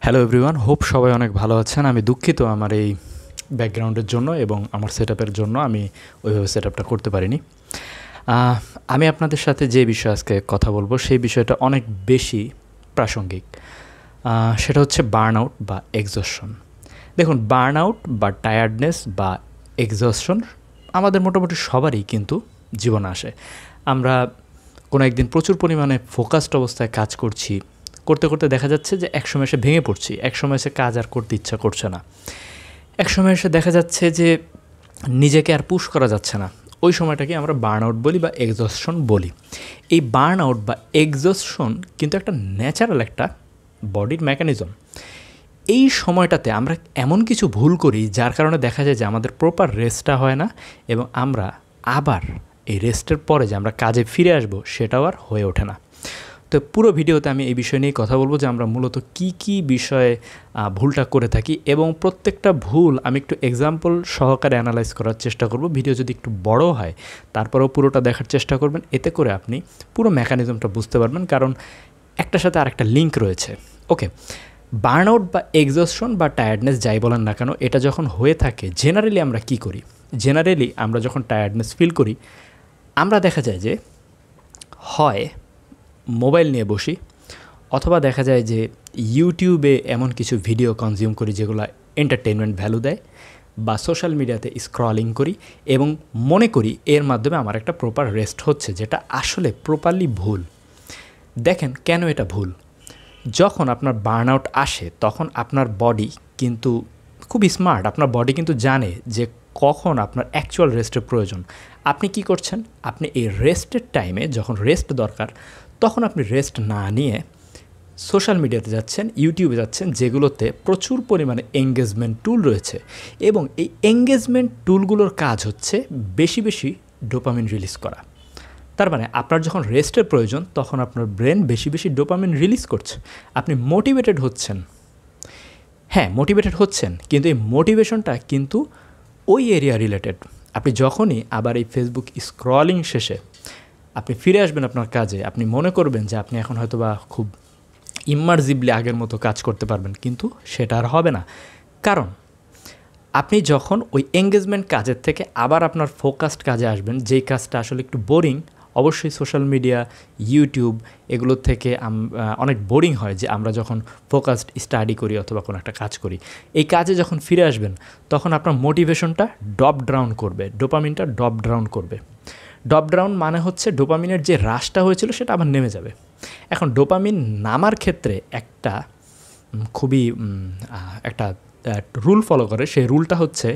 Hello everyone, hope সবাই অনেক ভালো আছেন। আমি দুঃখিত আমার এই ব্যাকগ্রাউন্ডের জন্য এবং আমার সেটআপের জন্য আমি ওইভাবে সেটআপটা করতে পারিনি। আমি আপনাদের সাথে যে বিষয়ে আজকে কথা বলবো সেই বিষয়টা অনেক বেশি প্রাসঙ্গিক। সেটা হচ্ছে বার্ন আউট বা এক্সহশন। দেখুন, বার্ন আউট বা টায়ার্ডনেস বা এক্সহশন আমাদের মোটামুটি সবারই কিন্তু জীবনে আসে। আমরা কোনো একদিন প্রচুর পরিমাণে ফোকাসড অবস্থায় কাজ করছি, করতে করতে দেখা যাচ্ছে যে একসময় এসে ভেঙে পড়ছি, একসময় এসে কাজ আর করতে ইচ্ছা করছে না, একসময় এসে দেখা যাচ্ছে যে নিজেকে আর পুশ করা যাচ্ছে না। ওই সময়টাকে আমরা বার্ন আউট বলি বা এক্সহশন বলি। এই বার্ন আউট বা এক্সহশন কিন্তু একটা ন্যাচারাল একটা বডির মেকানিজম। এই সময়টাতে আমরা এমন কিছু ভুল করি যার কারণে দেখা যায় যে আমাদের প্রপার রেস্টটা হয় না এবং আমরা আবার এই রেস্টের পরে যে আমরা কাজে ফিরে আসব সেটাও আর হয়ে ওঠে না। তো পুরো ভিডিওতে আমি এই বিষয় নিয়ে কথা বলবো যে আমরা মূলত কী বিষয়ে ভুলটা করে থাকি এবং প্রত্যেকটা ভুল আমি একটু এক্সাম্পল সহকারে অ্যানালাইজ করার চেষ্টা করব। ভিডিও যদি একটু বড় হয় তারপরেও পুরোটা দেখার চেষ্টা করবেন, এতে করে আপনি পুরো মেকানিজমটা বুঝতে পারবেন, কারণ একটার সাথে আরেকটা লিঙ্ক রয়েছে। ওকে, বার্ন আউট বা এক্সহশন বা টায়ার্ডনেস যাই বলেন না কেন, এটা যখন হয়ে থাকে জেনারেলি আমরা কি করি? জেনারেলি আমরা যখন টায়ার্ডনেস ফিল করি আমরা দেখা যায় যে হয় মোবাইল নিয়ে বসি, অথবা দেখা যায় যে ইউটিউবে এমন কিছু ভিডিও কনজিউম করি যেগুলো এন্টারটেনমেন্ট ভ্যালু দেয়, বা সোশ্যাল মিডিয়াতে স্ক্রলিং করি এবং মনে করি এর মাধ্যমে আমার একটা প্রপার রেস্ট হচ্ছে, যেটা আসলে প্রপারলি ভুল। দেখেন কেন এটা ভুল। যখন আপনার বার্ন আউট আসে তখন আপনার বডি কিন্তু খুব স্মার্ট, আপনার বডি কিন্তু জানে যে কখন আপনার অ্যাকচুয়াল রেস্টের প্রয়োজন। আপনি কি করছেন? আপনি এই রেস্টের টাইমে, যখন রেস্ট দরকার তখন আপনি রেস্ট না নিয়ে সোশ্যাল মিডিয়াতে যাচ্ছেন, ইউটিউবে যাচ্ছেন, যেগুলোতে প্রচুর পরিমাণে এঙ্গেজমেন্ট টুল রয়েছে এবং এই এঙ্গেজমেন্ট টুলগুলোর কাজ হচ্ছে বেশি বেশি ডোপামিন রিলিজ করা। তার মানে আপনার যখন রেস্টের প্রয়োজন তখন আপনার ব্রেন বেশি বেশি ডোপামিন রিলিজ করছে, আপনি মোটিভেটেড হচ্ছেন। হ্যাঁ, মোটিভেটেড হচ্ছেন, কিন্তু এই মোটিভেশনটা কিন্তু ওই এরিয়া রিলেটেড। আপনি যখনই আবার এই ফেসবুক স্ক্রলিং শেষে আপনি ফিরে আসবেন আপনার কাজে, আপনি মনে করবেন যে আপনি এখন হয়তো বা খুব ইমার্জিভলি আগের মতো কাজ করতে পারবেন, কিন্তু সেটা আর হবে না। কারণ আপনি যখন ওই এঙ্গেজমেন্ট কাজের থেকে আবার আপনার ফোকাসড কাজে আসবেন, যেই কাজটা আসলে একটু বোরিং, অবশ্যই সোশ্যাল মিডিয়া, ইউটিউব এগুলোর থেকে অনেক বোরিং হয় যে আমরা যখন ফোকাসড স্টাডি করি অথবা কোনো একটা কাজ করি। এই কাজে যখন ফিরে আসবেন তখন আপনার মোটিভেশনটা ড্রপ ডাউন করবে, ডোপামিনটা ড্রপ ডাউন করবে। ড্রপ ডাউন মানে হচ্ছে ডোপামিনের যে হ্রাসটা হয়েছিল সেটা আবার নেমে যাবে। এখন ডোপামিন নামার ক্ষেত্রে একটা খুবই একটা রুল ফলো করে। সেই রুলটা হচ্ছে,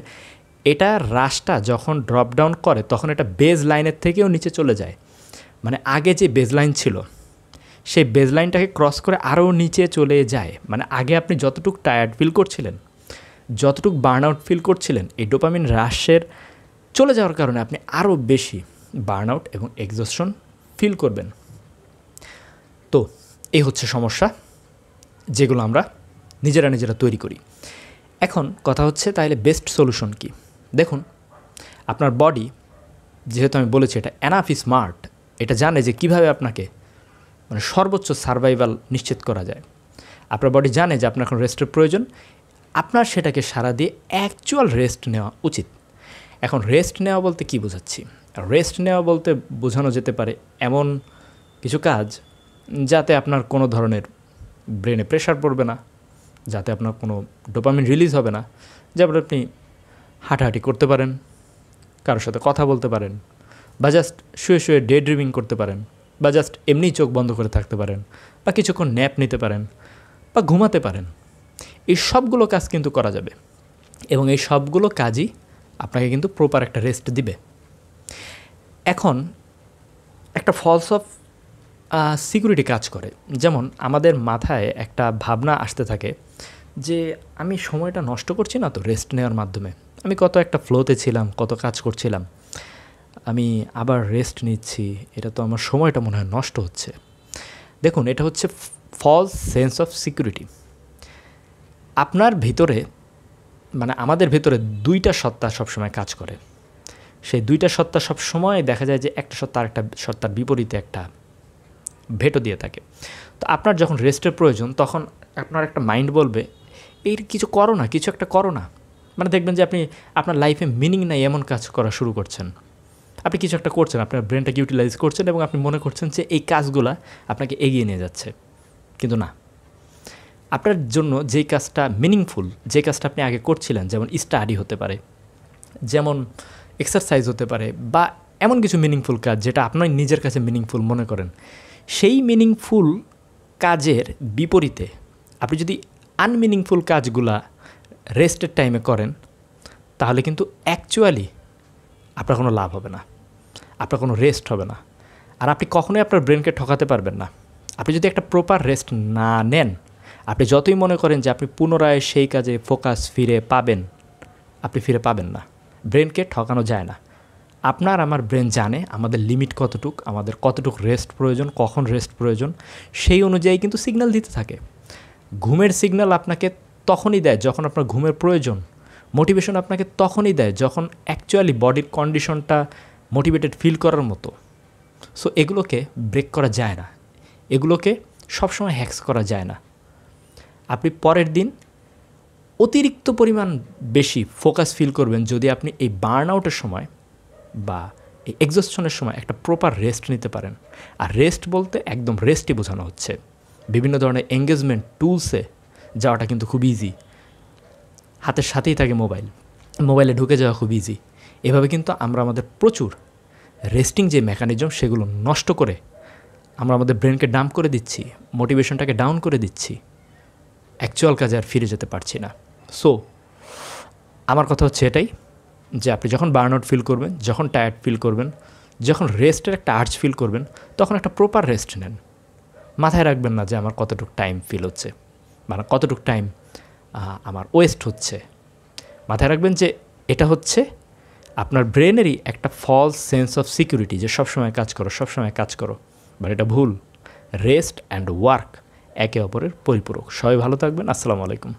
এটা হ্রাসটা যখন ড্রপ ডাউন করে তখন এটা বেজ লাইনের থেকেও নিচে চলে যায়। মানে আগে যে বেজ লাইন ছিল সেই বেজ লাইনটাকে ক্রস করে আরও নিচে চলে যায়। মানে আগে আপনি যতটুকু টায়ার্ড ফিল করছিলেন, যতটুকু বার্ন আউট ফিল করছিলেন, এই ডোপামিন হ্রাসের চলে যাওয়ার কারণে আপনি আরও বেশি বার্ন আউট এবং এক্সহশন ফিল করবেন। তো এই হচ্ছে সমস্যা, যেগুলো আমরা নিজেরা তৈরি করি। এখন কথা হচ্ছে, তাহলে বেস্ট সলিউশন কি? দেখুন, আপনার বডি, যেহেতু আমি বলেছি এটা এনাফ স্মার্ট, এটা জানে যে কিভাবে আপনাকে মানে সর্বোচ্চ সার্ভাইভাল নিশ্চিত করা যায়। আপনার বডি জানে যে আপনার এখন রেস্টের প্রয়োজন, আপনার সেটাকে সারা দিয়ে অ্যাকচুয়াল রেস্ট নেওয়া উচিত। এখন রেস্ট নেওয়া বলতে কি বোঝাচ্ছি? রেস্ট নেওয়া বলতে বোঝানো যেতে পারে এমন কিছু কাজ যাতে আপনার কোনো ধরনের ব্রেনে প্রেশার পড়বে না, যাতে আপনার কোনো ডোপামিন রিলিজ হবে না। যেমন আপনি হাঁটাহাঁটি করতে পারেন, কারোর সাথে কথা বলতে পারেন, বা জাস্ট শুয়ে শুয়ে ডে ড্রিমিং করতে পারেন, বা জাস্ট এমনি চোখ বন্ধ করে থাকতে পারেন, বা কিছুক্ষণ ন্যাপ নিতে পারেন, বা ঘুমাতে পারেন। এই সবগুলো কাজ কিন্তু করা যাবে এবং এই সবগুলো কাজই আপনাকে কিন্তু প্রপার একটা রেস্ট দিবে। এখন একটা ফলস অফ সিকিউরিটি কাজ করে। যেমন আমাদের মাথায় একটা ভাবনা আসতে থাকে যে আমি সময়টা নষ্ট করছি না তো রেস্ট নেওয়ার মাধ্যমে, আমি কত একটা ফ্লোতে ছিলাম, কত কাজ করছিলাম, আমি আবার রেস্ট নিচ্ছি, এটা তো আমার সময়টা মনে হয় নষ্ট হচ্ছে। দেখুন, এটা হচ্ছে ফলস সেন্স অফ সিকিউরিটি। আপনার ভিতরে, মানে আমাদের ভিতরে দুইটা সত্তা সবসময় কাজ করে। সেই দুইটা সত্তা সবসময় দেখা যায় যে একটা সত্তা আর একটা সত্তার বিপরীতে একটা ভেটো দিয়ে থাকে। তো আপনার যখন রেস্টের প্রয়োজন তখন আপনার একটা মাইন্ড বলবে এই কিছু করো না, কিছু একটা করো না। মানে দেখবেন যে আপনি আপনার লাইফে মিনিং নাই এমন কাজ করা শুরু করছেন। আপনি কিছু একটা করছেন, আপনার ব্রেনটাকে ইউটিলাইজ করছেন এবং আপনি মনে করছেন যে এই কাজগুলা আপনাকে এগিয়ে নিয়ে যাচ্ছে, কিন্তু না। আপনার জন্য যেই কাজটা মিনিংফুল, যে কাজটা আপনি আগে করছিলেন, যেমন স্টাডি হতে পারে, যেমন এক্সারসাইজ হতে পারে, বা এমন কিছু মিনিংফুল কাজ যেটা আপনার নিজের কাছে মিনিংফুল মনে করেন, সেই মিনিংফুল কাজের বিপরীতে আপনি যদি আনমিনিংফুল কাজগুলা রেস্টের টাইমে করেন, তাহলে কিন্তু অ্যাকচুয়ালি আপনার কোনো লাভ হবে না, আপনার কোনো রেস্ট হবে না, আর আপনি কখনোই আপনার ব্রেনকে ঠকাতে পারবেন না। আপনি যদি একটা প্রপার রেস্ট না নেন, আপনি যতই মনে করেন যে আপনি পুনরায় সেই কাজে ফোকাস ফিরে পাবেন, আপনি ফিরে পাবেন না। ব্রেনকে ঠকানো যায় না। আপনার আমার ব্রেন জানে আমাদের লিমিট কতটুক, আমাদের কতটুক রেস্ট প্রয়োজন, কখন রেস্ট প্রয়োজন, সেই অনুযায়ী কিন্তু সিগন্যাল দিতে থাকে। ঘুমের সিগন্যাল আপনাকে তখনই দেয় যখন আপনার ঘুমের প্রয়োজন। মোটিভেশন আপনাকে তখনই দেয় যখন অ্যাকচুয়ালি বডির কন্ডিশনটা মোটিভেটেড ফিল করার মতো। সো এগুলোকে ব্রেক করা যায় না, এগুলোকে সবসময় হ্যাক্স করা যায় না। আপনি পরের দিন অতিরিক্ত পরিমাণ বেশি ফোকাস ফিল করবেন যদি আপনি এই বার্ন আউটের সময় বা এই এক্সস্টনের সময় একটা প্রপার রেস্ট নিতে পারেন। আর রেস্ট বলতে একদম রেস্টই বোঝানো হচ্ছে। বিভিন্ন ধরনের এঙ্গেজমেন্ট টুলসে যাওয়াটা কিন্তু খুব ইজি, হাতের সাথেই থাকে মোবাইল, মোবাইলে ঢুকে যাওয়া খুব ইজি। এভাবে কিন্তু আমরা আমাদের প্রচুর রেস্টিং যে মেকানিজম সেগুলো নষ্ট করে আমরা আমাদের ব্রেনকে ডাম্প করে দিচ্ছি, মোটিভেশনটাকে ডাউন করে দিচ্ছি, অ্যাকচুয়াল কাজে আর ফিরে যেতে পারছি না। সো আমার কথা হচ্ছে এটাই, যে আপনি যখন বার্ন আউট ফিল করবেন, যখন টায়ার্ড ফিল করবেন, যখন রেস্টের একটা আর্জ ফিল করবেন, তখন একটা প্রপার রেস্ট নেন। মাথায় রাখবেন না যে আমার কতটুকু টাইম ফিল হচ্ছে, মানে কতটুকু টাইম আমার ওয়েস্ট হচ্ছে। মাথায় রাখবেন যে এটা হচ্ছে আপনার ব্রেনেরই একটা ফলস সেন্স অফ সিকিউরিটি, যে সবসময় কাজ করো, সবসময় কাজ করো। বাট এটা ভুল। রেস্ট অ্যান্ড ওয়ার্ক একে অপরের পরিপূরক। সবাই ভালো থাকবেন। আসসালামু আলাইকুম।